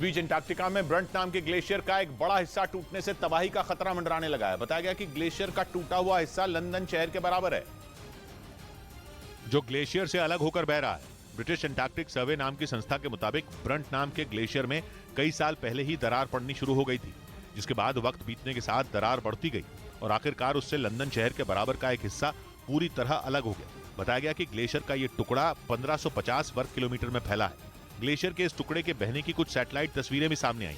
बीच Antarctica में Brunt नाम के ग्लेशियर का एक बड़ा हिस्सा टूटने से तबाही का खतरा मंडराने लगा है। बताया गया कि ग्लेशियर का टूटा हुआ हिस्सा लंदन शहर के बराबर है, जो ग्लेशियर से अलग होकर बह रहा है। ब्रिटिश अंटार्कटिक सर्वे नाम की संस्था के मुताबिक ब्रंट नाम के ग्लेशियर में कई साल पहले ही दरार पड़नी शुरू हो गई थी, जिसके बाद वक्त बीतने के साथ दरार बढ़ती गई और आखिरकार उससे लंदन शहर के बराबर का एक हिस्सा पूरी तरह अलग हो गया। बताया गया कि ग्लेशियर का ये टुकड़ा 1550 वर्ग किलोमीटर में फैला है। ग्लेशियर के इस टुकड़े के बहने की कुछ सैटेलाइट तस्वीरें भी सामने आई।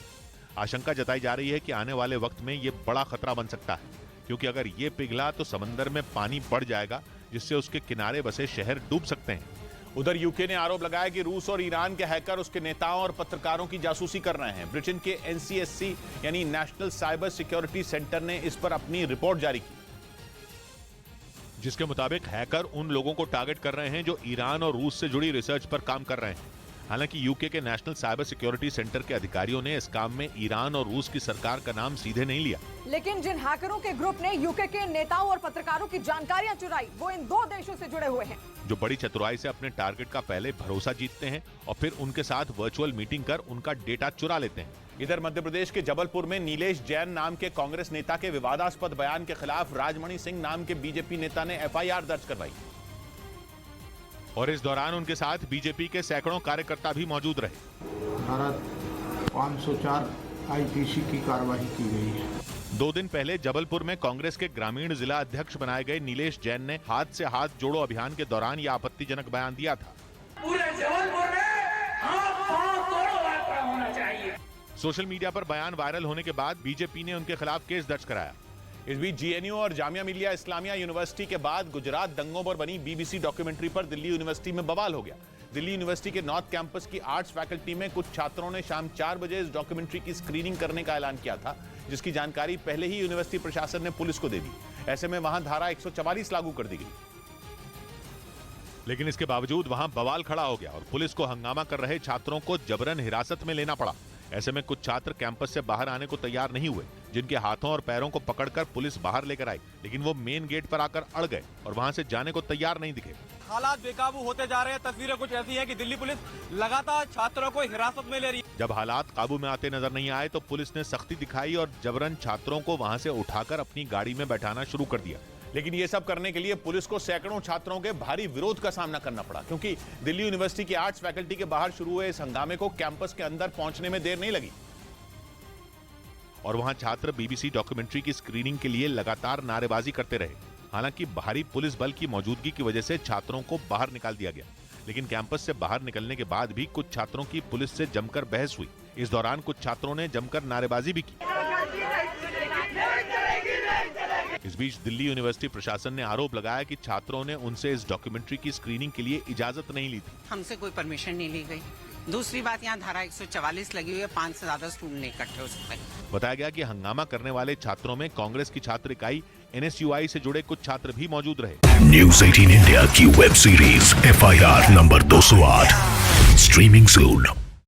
आशंका जताई जा रही है कि आने वाले वक्त में ये बड़ा खतरा बन सकता है, क्योंकि अगर ये पिघला तो समंदर में पानी बढ़ जाएगा, जिससे उसके किनारे बसे शहर डूब सकते हैं। उधर यूके ने आरोप लगाया कि रूस और ईरान के हैकर उसके नेताओं और पत्रकारों की जासूसी कर रहे हैं। ब्रिटेन के NCSC यानी नेशनल साइबर सिक्योरिटी सेंटर ने इस पर अपनी रिपोर्ट जारी की, जिसके मुताबिक हैकर उन लोगों को टारगेट कर रहे हैं जो ईरान और रूस से जुड़ी रिसर्च पर काम कर रहे हैं। हालांकि यूके के नेशनल साइबर सिक्योरिटी सेंटर के अधिकारियों ने इस काम में ईरान और रूस की सरकार का नाम सीधे नहीं लिया। लेकिन जिन हैकरों के ग्रुप ने यूके के नेताओं और पत्रकारों की जानकारियां चुराई, वो इन दो देशों से जुड़े हुए हैं, जो बड़ी चतुराई से अपने टारगेट का पहले भरोसा जीतते हैं और फिर उनके साथ वर्चुअल मीटिंग कर उनका डेटा चुरा लेते हैं। इधर मध्य प्रदेश के जबलपुर में नीलेश जैन नाम के कांग्रेस नेता के विवादास्पद बयान के खिलाफ राजमणि सिंह नाम के बीजेपी नेता ने FIR दर्ज करवाई और इस दौरान उनके साथ बीजेपी के सैकड़ों कार्यकर्ता भी मौजूद रहे। धारा 504 IPC की कार्रवाई की गई है। 2 दिन पहले जबलपुर में कांग्रेस के ग्रामीण जिला अध्यक्ष बनाए गए नीलेश जैन ने हाथ से हाथ जोड़ो अभियान के दौरान यह आपत्तिजनक बयान दिया था। पूरे जबलपुर में हाथ तोड़ो यात्रा होना चाहिए। सोशल मीडिया पर बयान वायरल होने के बाद बीजेपी ने उनके खिलाफ केस दर्ज कराया। इस बीच GNU और जामिया मिलिया इस्लामिया यूनिवर्सिटी के बाद गुजरात दंगों पर बनी BBC डॉक्यूमेंट्री पर दिल्ली यूनिवर्सिटी में बवाल हो गया। दिल्ली यूनिवर्सिटी के नॉर्थ कैंपस की आर्ट्स फैकल्टी में कुछ छात्रों ने शाम 4 बजे इस डॉक्यूमेंट्री की स्क्रीनिंग करने का ऐलान किया था, जिसकी जानकारी पहले ही यूनिवर्सिटी प्रशासन ने पुलिस को दे दी। ऐसे में वहां धारा 144 लागू कर दी गई, लेकिन इसके बावजूद वहां बवाल खड़ा हो गया और पुलिस को हंगामा कर रहे छात्रों को जबरन हिरासत में लेना पड़ा। ऐसे में कुछ छात्र कैंपस से बाहर आने को तैयार नहीं हुए, जिनके हाथों और पैरों को पकड़कर पुलिस बाहर लेकर आई, लेकिन वो मेन गेट पर आकर अड़ गए और वहां से जाने को तैयार नहीं दिखे। हालात बेकाबू होते जा रहे हैं। तस्वीरें कुछ ऐसी हैं कि दिल्ली पुलिस लगातार छात्रों को हिरासत में ले रही है। जब हालात काबू में आते नजर नहीं आए तो पुलिस ने सख्ती दिखाई और जबरन छात्रों को वहां से उठाकर अपनी गाड़ी में बैठाना शुरू कर दिया। लेकिन ये सब करने के लिए पुलिस को सैकड़ों छात्रों के भारी विरोध का सामना करना पड़ा, क्योंकि दिल्ली यूनिवर्सिटी की आर्ट्स फैकल्टी के बाहर शुरू हुए इस हंगामे को कैंपस के अंदर पहुंचने में देर नहीं लगी और वहां छात्र BBC डॉक्यूमेंट्री की स्क्रीनिंग के लिए लगातार नारेबाजी करते रहे। हालांकि भारी पुलिस बल की मौजूदगी की वजह से छात्रों को बाहर निकाल दिया गया, लेकिन कैंपस से बाहर निकलने के बाद भी कुछ छात्रों की पुलिस से जमकर बहस हुई। इस दौरान कुछ छात्रों ने जमकर नारेबाजी भी की। इस बीच दिल्ली यूनिवर्सिटी प्रशासन ने आरोप लगाया कि छात्रों ने उनसे इस डॉक्यूमेंट्री की स्क्रीनिंग के लिए इजाजत नहीं ली थी। हमसे कोई परमिशन नहीं ली गई। दूसरी बात, यहाँ धारा 144 लगी हुई है, 5 से ज्यादा स्टूडेंट नहीं इकट्ठे हो सकते। बताया गया कि हंगामा करने वाले छात्रों में कांग्रेस की छात्र इकाई NSUI से जुड़े कुछ छात्र भी मौजूद रहे। न्यूज़ 18 इंडिया की web series FIR number 208 streaming सून।